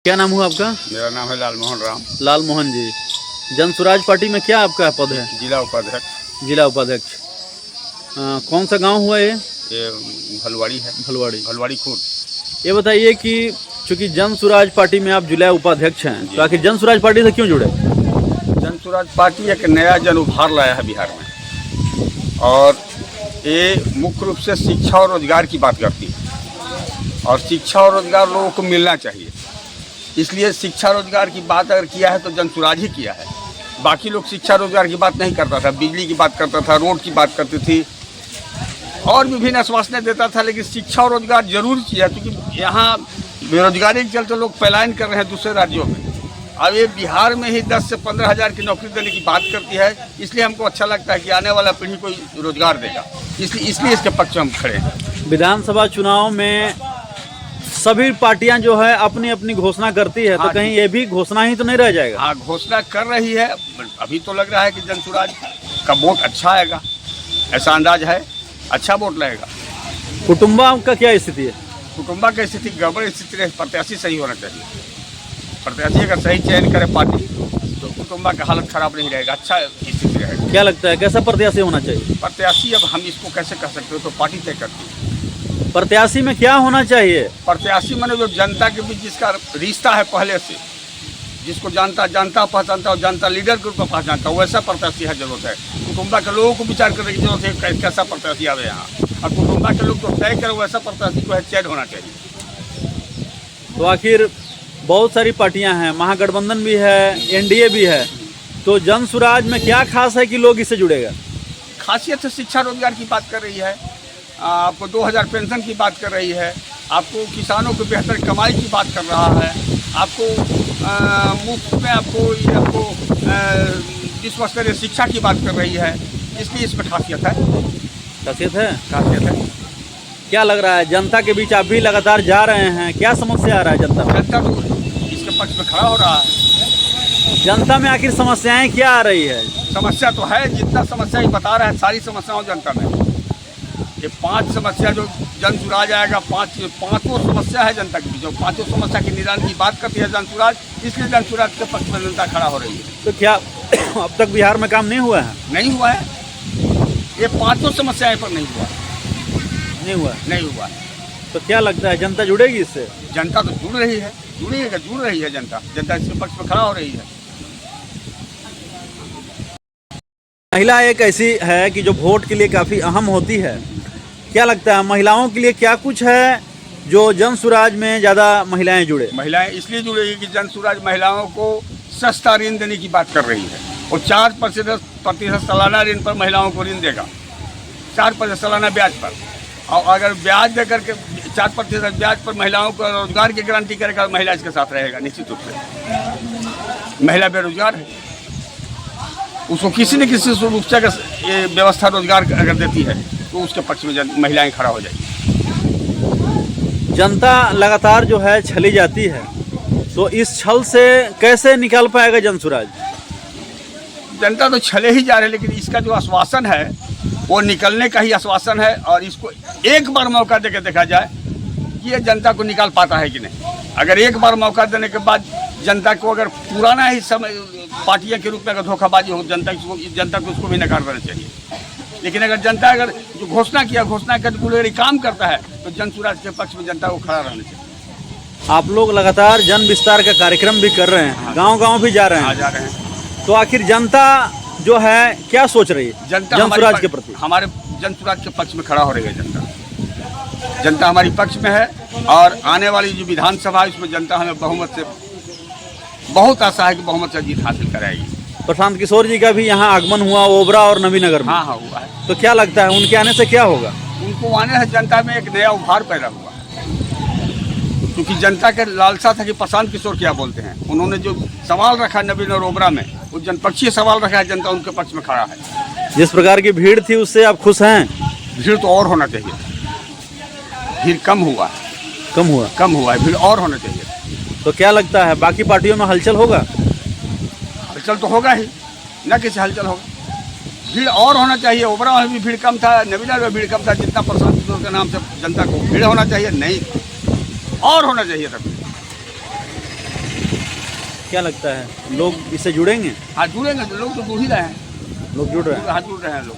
क्या नाम हुआ आपका? मेरा नाम है लाल मोहन राम। लाल मोहन जी, जन स्वराज पार्टी में क्या आपका पद है? जिला उपाध्यक्ष। जिला उपाध्यक्ष। कौन सा गांव हुआ ये? ये भलवाड़ी है। भलवाड़ी खुर्द। ये बताइए कि चूंकि जन स्वराज पार्टी में आप जिला उपाध्यक्ष हैं, तो आखिर जन स्वराज पार्टी से क्यों जुड़े? जन स्वराज पार्टी एक नया जन उभार लाया है बिहार में, और ये मुख्य रूप से शिक्षा और रोजगार की बात करती है, और शिक्षा और रोजगार लोगों को मिलना चाहिए। इसलिए शिक्षा रोजगार की बात अगर किया है तो जन स्वराज ही किया है। बाकी लोग शिक्षा रोजगार की बात नहीं करता था, बिजली की बात करता था, रोड की बात करती थी और विभिन्न आश्वासनें देता था, लेकिन शिक्षा और रोजगार जरूर किया, क्योंकि यहाँ बेरोजगारी के चलते लोग पलायन कर रहे हैं दूसरे राज्यों में। अब ये बिहार में ही 10 से 15 हज़ार की नौकरी देने की बात करती है, इसलिए हमको अच्छा लगता है कि आने वाला पीढ़ी को रोजगार देगा, इसलिए इसके पक्ष में हम खड़े हैं। विधानसभा चुनाव में सभी पार्टियां जो है अपनी अपनी घोषणा करती है, तो कहीं ये भी घोषणा ही तो नहीं रह जाएगा? हाँ, घोषणा कर रही है। अभी तो लग रहा है कि जन स्वराज का वोट अच्छा आएगा, ऐसा अंदाज है, अच्छा वोट लगेगा। कुटुंबा का क्या स्थिति है? कुटुंबा की स्थिति गड़बड़ स्थिति रहे, प्रत्याशी सही होना चाहिए। प्रत्याशी अगर सही चयन करे पार्टी तो कुटुंबा का हालत खराब नहीं रहेगा, अच्छा स्थिति रहेगा। क्या लगता है कैसा प्रत्याशी होना चाहिए? प्रत्याशी अब हम इसको कैसे कह सकते हो, तो पार्टी तय करती है। प्रत्याशी में क्या होना चाहिए? प्रत्याशी माने जो जनता के बीच जिसका रिश्ता है पहले से, जिसको जानता पहचानता और जनता लीडर के रूप में पहचानता, वैसा प्रत्याशी है जरूरत है। कुटुंबा के लोगों को विचार करने की जरूरत है कैसा प्रत्याशी आवे यहाँ, और कुटुंबा के लोग तो तय करे वैसा प्रत्याशी को चयन होना चाहिए। तो आखिर बहुत सारी पार्टियां हैं, महागठबंधन भी है, एनडीए भी है, तो जन स्वराज में क्या खास है कि लोग इससे जुड़ेगा? खासियत से शिक्षा रोजगार की बात कर रही है, आपको 2000 पेंशन की बात कर रही है, आपको किसानों को बेहतर कमाई की बात कर रहा है, आपको मुफ्त में आपको विश्व स्तरीय शिक्षा की बात कर रही है, इसलिए इसमें खासियत है। खासियत है। क्या लग रहा है जनता के बीच आप भी लगातार जा रहे हैं, क्या समस्या आ रहा है जनता में? जनता तो इसके पक्ष में खड़ा हो रहा है। जनता में आखिर समस्याएं क्या आ रही है? समस्या तो है, जितना समस्या ही बता रहा है सारी समस्याओं जनता में। ये 5 समस्या जो जन स्वराज आएगा, पांचों समस्या है जनता के बीच, पांचों समस्या के निदान की बात करती है जन स्वराज, इसलिए जन स्वराज के पक्ष में जनता खड़ा हो रही है। तो क्या अब तक बिहार में काम नहीं हुआ है? नहीं हुआ है, ये पांचों समस्याएं पर नहीं हुआ है। तो क्या लगता है जनता जुड़ेगी इससे? जनता तो जुड़ रही है जनता इसके पक्ष में खड़ा हो रही है। महिला एक ऐसी है कि जो वोट के लिए काफ़ी अहम होती है। क्या लगता है महिलाओं के लिए क्या कुछ है जो जन स्वराज में ज़्यादा महिलाएं जुड़े? महिलाएं इसलिए जुड़ेगी कि जन स्वराज महिलाओं को सस्ता ऋण देने की बात कर रही है, और 4% सालाना ऋण पर महिलाओं को ऋण देगा, 4% सालाना ब्याज पर। और अगर ब्याज देकर के 4% ब्याज पर महिलाओं को रोजगार की गारंटी करेगा, महिला इसके साथ रहेगा निश्चित रूप से। महिला बेरोजगार है, उसको किसी न किसी रूप से अगर ये व्यवस्था रोजगार अगर देती है तो उसके पक्ष में महिलाएं खड़ा हो जाएगी। जनता लगातार जो है छली जाती है, तो इस छल से कैसे निकाल पाएगा जन स्वराज? जनता तो छले ही जा रहे, लेकिन इसका जो आश्वासन है वो निकलने का ही आश्वासन है, और इसको एक बार मौका देकर देखा जाए कि ये जनता को निकाल पाता है कि नहीं। अगर एक बार मौका देने के बाद जनता को अगर पुराना ही समय पार्टियां के रूप में अगर धोखाबाजी हो, जनता को उसको भी नकार देना चाहिए। लेकिन अगर जनता जो घोषणा कर काम करता है तो जन स्वराज के पक्ष में जनता को खड़ा रहना चाहिए। आप लोग लगातार जन विस्तार का कार्यक्रम भी कर रहे हैं, गांव-गांव भी जा रहे हैं। तो आखिर जनता जो है क्या सोच रही है जन स्वराज के प्रति? हमारे जन स्वराज के पक्ष में खड़ा हो रही है जनता हमारी पक्ष में है, और आने वाली जो विधानसभा है उसमें जनता हमें बहुमत से, बहुत आशा है कि बहुमत से जीत हासिल कराएगी। प्रशांत किशोर जी का भी यहाँ आगमन हुआ ओबरा और नवीनगर में। हाँ हुआ है। तो क्या लगता है उनके आने से क्या होगा? उनको आने से जनता में एक नया उभार पैदा हुआ, क्योंकि जनता के लालसा था कि प्रशांत किशोर क्या बोलते हैं। उन्होंने जो सवाल रखा नवीन और ओबरा में, वो जनपक्षीय सवाल रखा है, जनता उनके पक्ष में खड़ा है। जिस प्रकार की भीड़ थी उससे आप खुश हैं? भीड़ तो और होना चाहिए, भीड़ कम हुआ है, भीड़ और होना चाहिए। तो क्या लगता है बाकी पार्टियों में हलचल होगा? हलचल तो होगा ही, न किसी हलचल होगा, भीड़ और होना चाहिए। ओबरा में भी भीड़ कम था, नवीना में भीड़ कम था, जितना प्रशांत किशोर के नाम से जनता को भीड़ होना चाहिए नहीं और होना चाहिए था। क्या लगता है लोग इससे जुड़ेंगे? हाँ जुड़ेंगे तो लोग तो जुड़ ही रहे हैं, लोग जुड़ रहे हैं। हाथ जुड़ रहे हैं लोग।